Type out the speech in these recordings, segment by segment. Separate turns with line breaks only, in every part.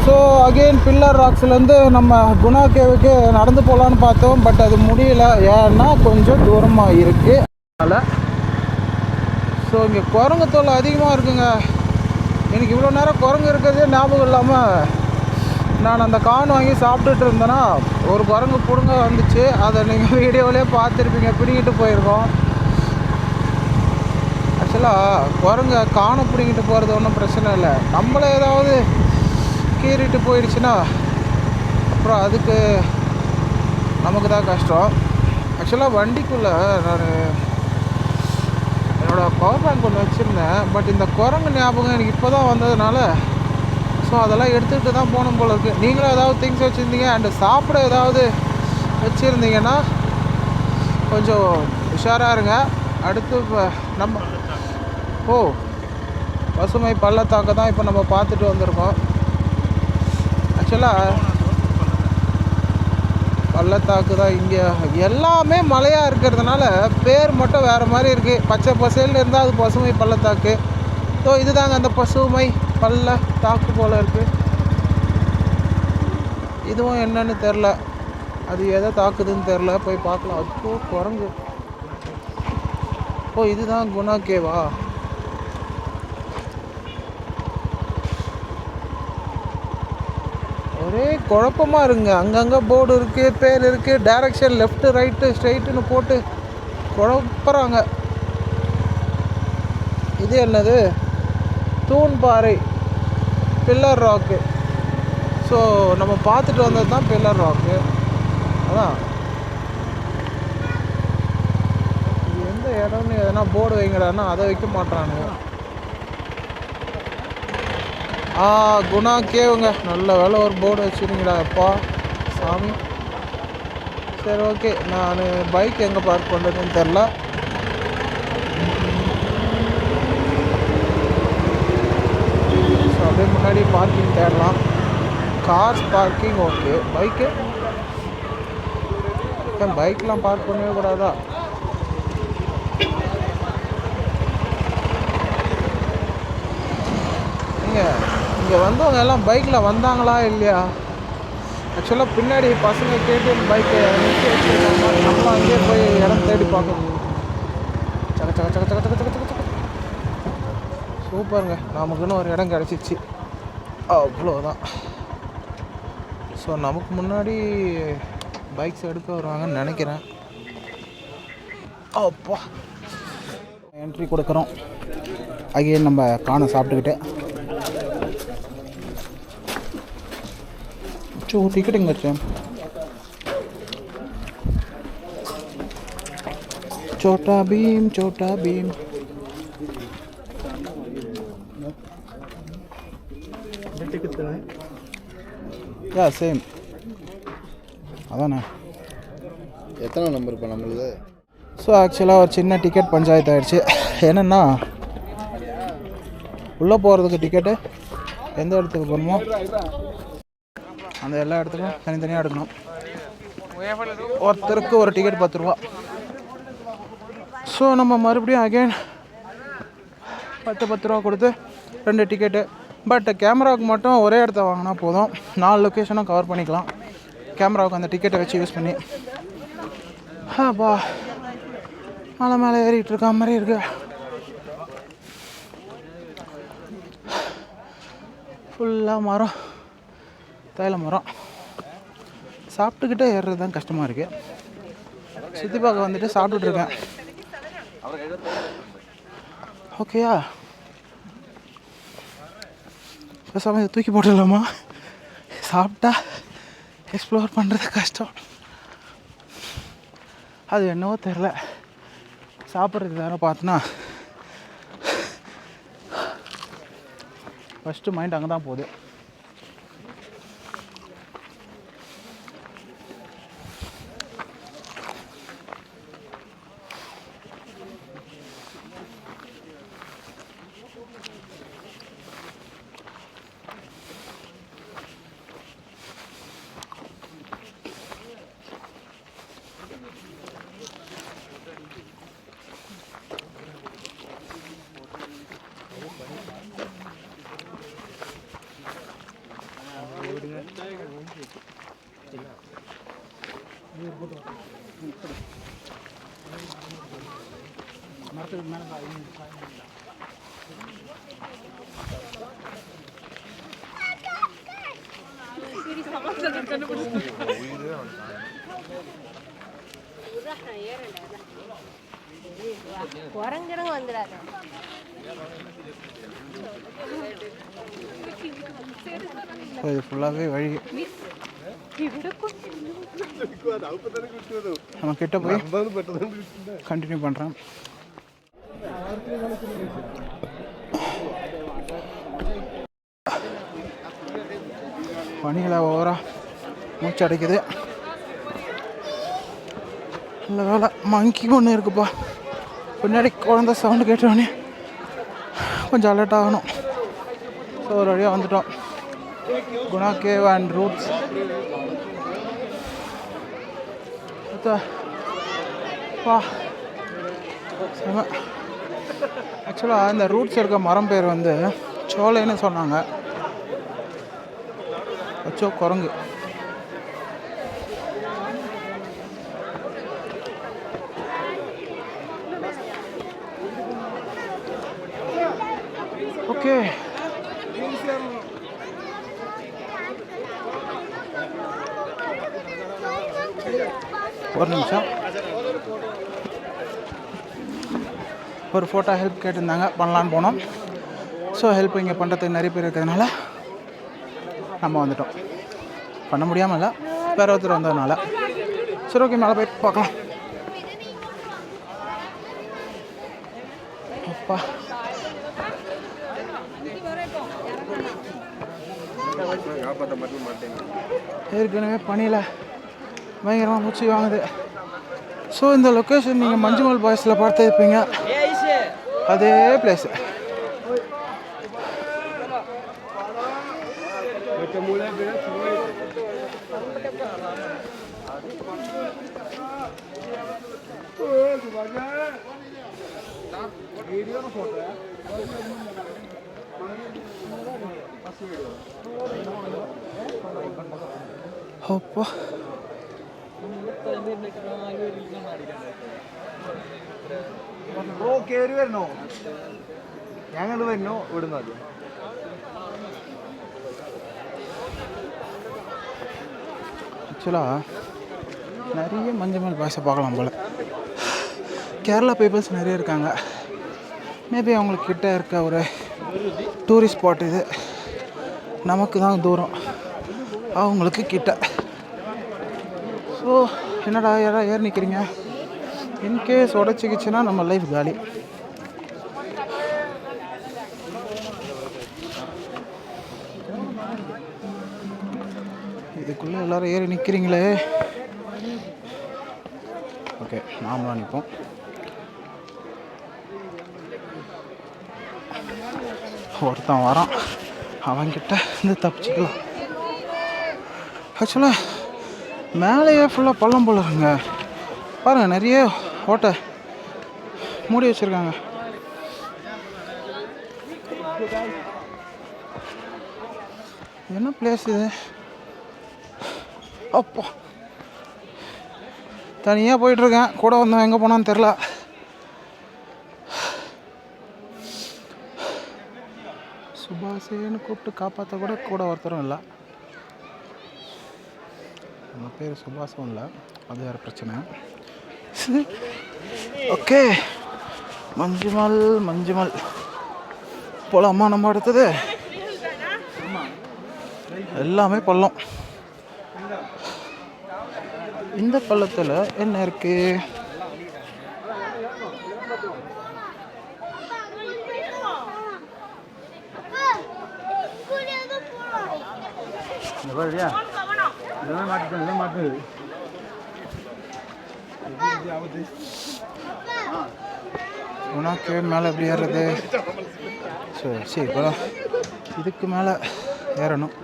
So again pillar ராக்ஸ்லேருந்து நம்ம குணா கேவுக்கு நடந்து போகலான்னு பார்த்தோம். பட் அது முடியல, ஏன்னா கொஞ்சம் தூரமாக இருக்குது. அதனால் ஸோ இங்கே குரங்கு தொல்லை அதிகமாக இருக்குங்க. எனக்கு இவ்வளோ நேரம் குரங்கு இருக்கிறதே ஞாபகம் இல்லாமல் நான் அந்த கான் வாங்கி சாப்பிட்டுட்டு இருந்தேன்னா ஒரு குரங்கு பிடுங்க வந்துச்சு. அதை நீங்கள் வீடியோவிலே பார்த்துருப்பீங்க, பிடிங்கிட்டு போயிருக்கோம். ஆக்சுவலாக குரங்க காணை பிடிங்கிட்டு போகிறது ஒன்றும் பிரச்சனை இல்லை. நம்மளே ஏதாவது கீறிட்டு போயிடுச்சுன்னா அப்புறம் அதுக்கு நமக்கு தான் கஷ்டம். ஆக்சுவலாக வண்டிக்குள்ளே நான் என்னோடய பவர் பேங்க் ஒன்று வச்சுருந்தேன். பட் இந்த குரங்கு ஞாபகம் எனக்கு இப்போ தான் வந்ததுனால ஸோ அதெல்லாம் எடுத்துக்கிட்டு தான் போகணும் போல இருக்குது. நீங்களும் ஏதாவது திங்ஸ் வச்சுருந்தீங்க அண்டு சாப்பிட ஏதாவது வச்சுருந்தீங்கன்னா கொஞ்சம் உஷாராக இருங்க. அடுத்து இப்போ நம்ம பசுமை பள்ளத்தாக்க தான் இப்போ நம்ம பார்த்துட்டு வந்திருக்கோம். ஆக்சுவலாக பள்ளத்தாக்கு தான் இங்கே எல்லாமே மலையாக இருக்கிறதுனால பேர் மட்டும் வேறு மாதிரி இருக்குது. பச்சை பசேல்னு இருந்தால் அது பசுமை பள்ளத்தாக்கு. ஸோ இதுதாங்க அந்த பசுமை பள்ளத்தாக்கு போல் இருக்குது. இதுவும் என்னன்னு தெரில, அது எதை தாக்குதுன்னு தெரில, போய் பார்க்கலாம். அப்போ குரங்கு. இதுதான் குணா கேவா? ஒரே குழப்பமாக இருக்குங்க. அங்கங்கே போர்டு இருக்குது, பேர் இருக்குது, டைரக்ஷன் லெஃப்ட்டு ரைட்டு ஸ்ட்ரைட்டுன்னு போட்டு குழப்பறாங்க. இது என்னது? தூண்பாறை, பில்லர் ராக்கு. ஸோ நம்ம பார்த்துட்டு வந்தது தான் பில்லர் ராக்கு. அதான் இது எந்த இடம்னு எதனா போர்டு வைங்கடான்னா அதை வைக்க மாட்டானுங்க. குணா கேவுங்க. நல்ல வேலை ஒரு போர்டு வச்சுருங்கடா அப்பா சாமி. சரி ஓகே, நான் பைக் எங்கே பார்க் பண்ணுறதுன்னு தெரில. ஸோ அப்படியே முன்னாடி பார்க்கிங் தேடலாம். Cars parking okay. பைக்லாம் பார்க் பண்ணவே கூடாதா? இங்கே வந்தவங்க எல்லாம் பைக்கில் வந்தாங்களா இல்லையா? ஆக்சுவலாக பின்னாடி பசங்க கேட்டு பைக்கை நிறுத்தி வச்சுருக்காங்க. நம்மளும் அங்கேயே போய் இடம் தேடி பார்க்கணும். சக்க சக்க சக்க சக்க சக்க சக்க சக்க. சூப்பருங்க, நமக்குன்னு ஒரு இடம் கிடச்சிச்சு. அவ்வளோதான். ஸோ நமக்கு முன்னாடி பைக்ஸ் எடுக்க வருவாங்கன்னு நினைக்கிறேன். அப்பா என்ட்ரி கொடுக்குறோம். அகைன் நம்ம காணை சாப்பிட்டுக்கிட்டு டிக்கெட் எங்கே வச்சேன்? சோட்டா பீம். சேம் அதானே.
எத்தனை நம்பர் இப்போ நம்மளுது?
ஸோ ஆக்சுவலாக ஒரு சின்ன டிக்கெட் பஞ்சாயத்து ஆகிடுச்சு. என்னென்னா உள்ளே போகிறதுக்கு டிக்கெட்டு எந்த இடத்துக்கு போகணுமோ அந்த எல்லா இடத்துக்கும் தனித்தனியாக எடுக்கணும். ஒருத்தருக்கு ஒரு டிக்கெட் 10 ரூபா. ஸோ நம்ம மறுபடியும் அகைன் 10 ரூபா கொடுத்து 2 டிக்கெட்டு. பட் கேமராவுக்கு மட்டும் ஒரே இடத்த வாங்கினா போதும். 4 லொக்கேஷனும் கவர் பண்ணிக்கலாம் கேமராவுக்கு அந்த டிக்கெட்டை வச்சு யூஸ் பண்ணி. மலை மேலே ஏறிட்டு இருக்க மாதிரி இருக்கு. ஃபுல்லாக மரம், தைல மரம். சாப்பிட்டுக்கிட்டே ஏறுறது தான் கஷ்டமாக இருக்குது. சுற்றி பார்க்க வந்துட்டு சாப்பிட்டுட்ருக்கேன். ஓகேயா? பேசாமல் இதை தூக்கி போட்டுடலாமா? சாப்பிட்டா எக்ஸ்ப்ளோர் பண்ணுறது கஷ்டம். அது என்னவோ தெரில, சாப்பிட்றது வேறு பார்த்தோன்னா ஃபஸ்ட்டு மைண்ட் அங்கே தான் போகுது.
குரங்கிடங்க வந்துடாது.
இது ஃபுல்லாகவே வழி நம்ம கிட்ட போய் கண்டினியூ பண்ணுறேன். பனியில் ஓவரா மூச்சு அடைக்குது. இல்லை வேலை மங்கி ஒன்று இருக்குப்பா. பின்னாடி குழந்த சவுண்டு கேட்டோடனே கொஞ்சம் அலர்ட் ஆகணும். ஸோ ஒரு வழியாக வந்துட்டோம். Guna cave and roots. பா செம. ஆக்சுவலாக இந்த ரூட்ஸ் இருக்க மரம் பேர் வந்து சோலைன்னு சொன்னாங்க. அச்சோ குரங்கு. ஓகே ஒரு நிமிஷம். ஒரு ஃபோட்டோ ஹெல்ப் கேட்டிருந்தாங்க, பண்ணலான்னு போனோம். ஸோ ஹெல்ப் இங்கே பண்ணுறதுக்கு நிறைய பேர் இருக்கிறதுனால நம்ம வந்துட்டோம். பண்ண முடியாமல் இல்லை, வேறு ஒருத்தர் வந்ததுனால. சரி ஓகே, மேலே போய் பார்க்கலாம். அப்பா ஏற்கனவே பனியில் பயங்கரமாக மூச்சு வாங்குது. ஸோ இந்த லொக்கேஷன் நீங்கள் மஞ்சுமல் பாய்ஸில் பார்த்துருப்பீங்க, அதே பிளேஸு. அப்பா
കയറി വരണോ? ഞങ്ങൾ വരണോ ഇവിടുന്ന്? ആദ്യം
ஆக்சுவலாக நிறைய மஞ்சள் பாய்ஸை பார்க்கலாம் போல். கேரளா பீப்புள்ஸ் நிறைய இருக்காங்க. மேபி அவங்களுக்கு கிட்ட இருக்க ஒரு டூரிஸ்ட் ஸ்பாட் இது. நமக்கு தான் தூரம், அவங்களுக்கு கிட்ட. ஸோ என்னடா யாராவது ஏறி நிற்கிறீங்க, இன்கேஸ் உடச்சிக்கிச்சுன்னா நம்ம லைஃப் காலி. இதுக்குள்ளே எல்லோரும் ஏறி நிற்கிறீங்களே. ஓகே, நாமளாக நிற்போம். ஒருத்தன் வரான், அவன்கிட்ட இருந்து தப்பிச்சுக்கலாம். ஆக்சுவலாக மேலேயே ஃபுல்லாக பள்ளம் போல இருக்குங்க. பாருங்கள், நிறைய ஓட்டை மூடி வச்சுருக்காங்க. என்ன பிளேஸ் இது? அப்போ தனியாக போயிட்டுருக்கேன், கூட வந்தவன் எங்கே போனான்னு தெரில. சுபாஷேன்னு கூப்பிட்டு காப்பாற்ற கூட ஒருத்தரும் இல்லை. நம்ம பேர் சுபாஷும் இல்லை, அது வேறு பிரச்சனை. ஓகே, மஞ்சுமல் போலாமா? நம்ம அடுத்தது எல்லாமே பள்ளம். இந்த பள்ளத்தில் என்ன இருக்கு? உனக்கு மேலே எப்படி ஏறுறது? சரி இப்போ இதுக்கு மேலே ஏறணும்.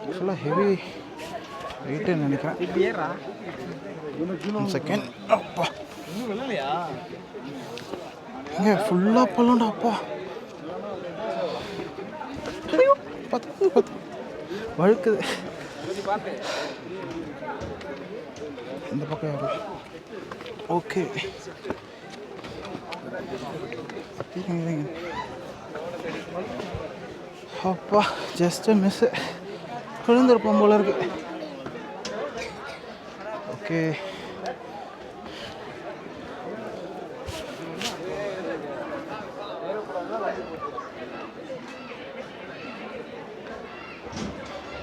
ஆக்சுவலாக ஹெவி வெயிட்டுன்னு நினைக்கிறேன். செகண்ட். அப்பா இங்கே ஃபுல்லாக பல்லண்டா. அப்பா பத்து வழுக்குது. இந்த பக்கம் யாரு? ஓகே, அப்பா ஜஸ்ட்டு மிஸ்ஸு, விழுந்திருப்போம் போல இருக்கு. ஓகே,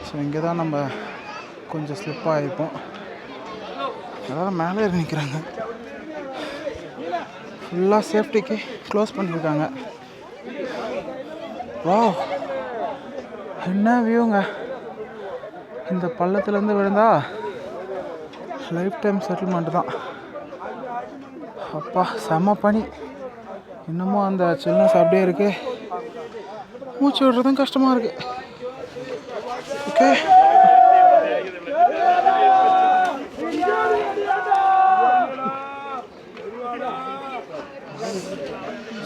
ஸோ இங்கே தான் நம்ம கொஞ்சம் ஸ்லிப்பாக ஆகிருப்போம். அதாவது மேலே ஏறி நிற்கிறாங்க. ஃபுல்லாக சேஃப்டிக்கு க்ளோஸ் பண்ணியிருக்காங்க. வாவ், என்ன வியூங்க! இந்த பள்ளத்துலேருந்து விழுந்தா லைஃப் டைம் செட்டில்மெண்ட் தான். அப்பா செம்ம பனி, இன்னமும் அந்த சில்னஸ் அப்படியே இருக்குது. மூச்சு விடுறதும் கஷ்டமாக இருக்குது. ஓகே,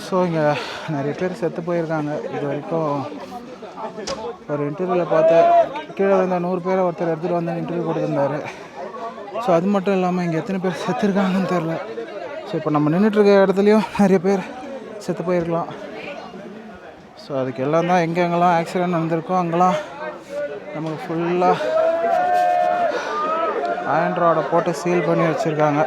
ஸோ இங்கே நிறைய பேர் செத்து போயிருக்காங்க. இது வரைக்கும் ஒரு இன்டர்வியூவில் பார்த்து கீழே வந்த 100 பேரை ஒருத்தர் எடுத்துகிட்டு வந்து இன்டர்வியூ கொடுத்துருந்தாரு. ஸோ அது மட்டும் இல்லாமல் இங்கே எத்தனை பேர் செத்துருக்காங்கன்னு தெரில. ஸோ இப்போ நம்ம நின்றுட்டுருக்க இடத்துலையும் நிறைய பேர் செத்து போயிருக்கலாம். ஸோ அதுக்கு எல்லாம் தான் எங்கெங்கெல்லாம் ஆக்சிடெண்ட் நடந்திருக்கோ அங்கெல்லாம் நமக்கு ஃபுல்லாக அயன் ராடை போட்டு சீல் பண்ணி வச்சுருக்காங்க.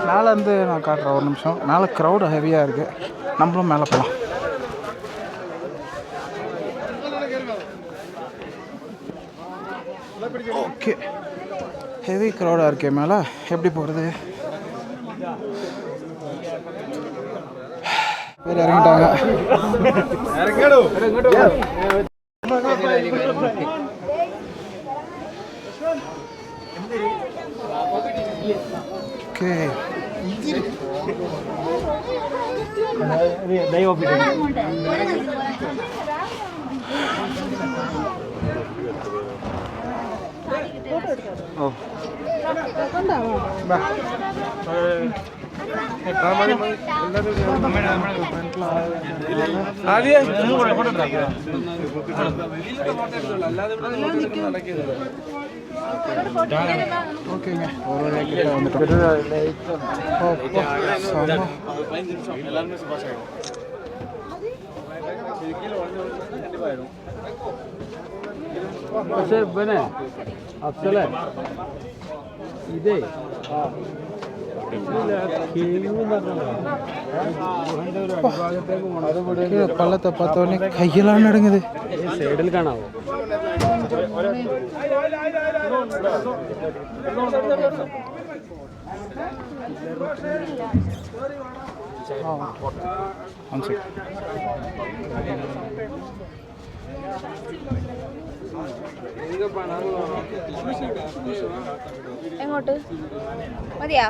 மேலேருந்து நான் காட்டுறேன் ஒரு நிமிஷம். மேலே க்ரௌடு ஹெவியாக இருக்குது, நம்மளும் மேலே போகலாம். ஓகே, ஹெவி க்ரௌடாக இருக்கே மேலே, எப்படி போகிறது? பேர் இறங்கிட்டாங்க. ஓகே, ஓ ஓகேங்க, ஒரு கிட்ட வந்துட்டோம். பள்ளத்தை பார்த்தோன்னே கையெல்லாம் நடுங்குது. சைடில் காணாவோ
എങ്ങോട്ട് മതിയാ?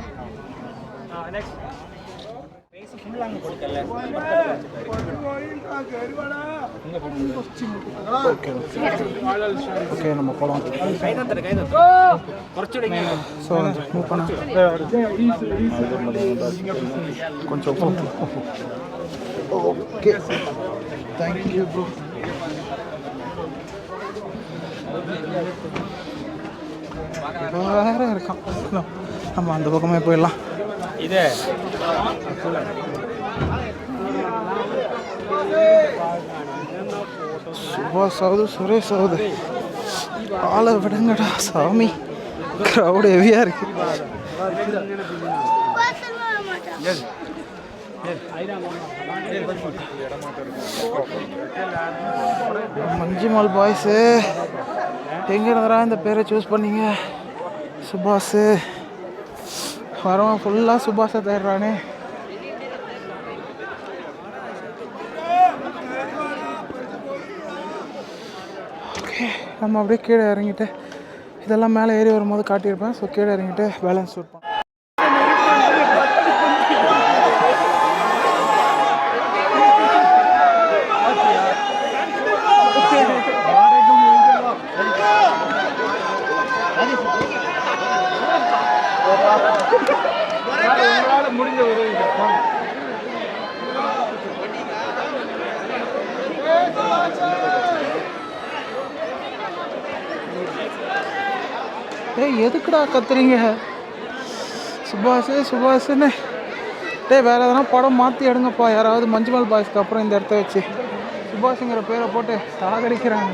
ஓகே, நம்ம போகலாம். ஸோ மூவ் பண்ண கொஞ்சம் ஓகே, தேங்க்யூ ப்ரோ. வேற இருக்கான், நம்ம அந்த பக்கமே போயிடலாம். இது சுபாஷ் ஆகுது, சுரேஷ் ஆகுது, ஆளை விடுங்கடா சாமி, க்ரௌடு ஹெவியாக இருக்கு. மஞ்சுமால் பாய்ஸு எங்கே இருந்தா இந்த பேரை சூஸ் பண்ணீங்க? சுபாஷ் வரவன் ஃபுல்லாக சுபாஷை தேடுறானே. ஓகே, நம்ம அப்படியே கீழே இறங்கிட்டு இதெல்லாம் மேலே ஏறி வரும்போது காட்டியிருப்பேன். ஸோ கீழே இறங்கிட்டு பேலன்ஸ் ஷூட் பண்ண முடிஞ்ச உதவி. ஏய் எதுக்குடா கத்துறீங்க சுபாஷுன்னு? டேய் வேறு எதனா படம் மாற்றி எடுங்கப்பா யாராவது. மஞ்சுமல் பாய்ஸ்க்கு அப்புறம் இந்த இடத்த வச்சு சுபாஷுங்கிற பேரை போட்டு சாகடிக்கிறாங்க.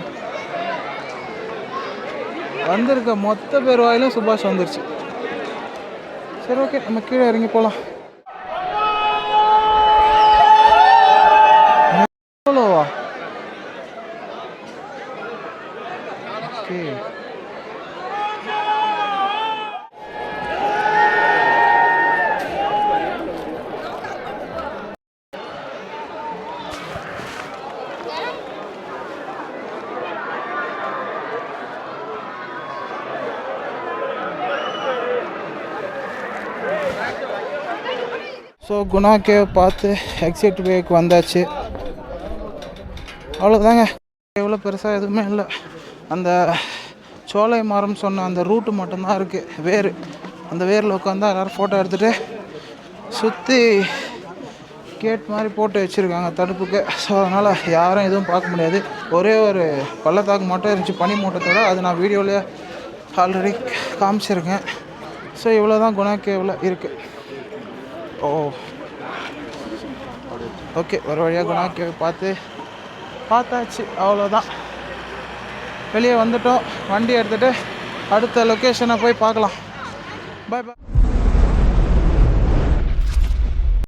வந்திருக்க மொத்த பேர் வாயிலும் சுபாஷ் வந்துருச்சு. சரி ஓகே, நம்ம கீழே இறங்கி போகலாம். எவ்வளோவா? ஓகே. ஸோ குணா கேவ் பார்த்து எக்ஸிட் வேக்கு வந்தாச்சு. அவ்வளோதாங்க, எவ்வளோ பெருசாக எதுவுமே இல்லை. அந்த சோலை மரம் சொன்ன அந்த ரூட்டு மட்டும்தான் இருக்குது, வேர். அந்த வேரில் உட்காந்து எல்லோரும் ஃபோட்டோ எடுத்துகிட்டு சுற்றி கேட் மாதிரி போட்டு வச்சுருக்காங்க தடுப்புக்கு. ஸோ அதனால் யாரும் எதுவும் பார்க்க முடியாது. ஒரே ஒரு பள்ளத்தாக்கு மட்டும் இருந்துச்சு பனி மூட்டத்தோடு, அது நான் வீடியோவிலே ஆல்ரெடி காமிச்சிருக்கேன். ஸோ இவ்வளோ தான் குணா கேவில் இருக்குது. ஓ ஓகே, ஒரு வழியாக குணா கேவ் பார்த்தாச்சு. அவ்வளோதான், வெளியே வந்துட்டோம். வண்டி எடுத்துகிட்டு அடுத்த லொக்கேஷனை போய் பார்க்கலாம். பாய் பாய்.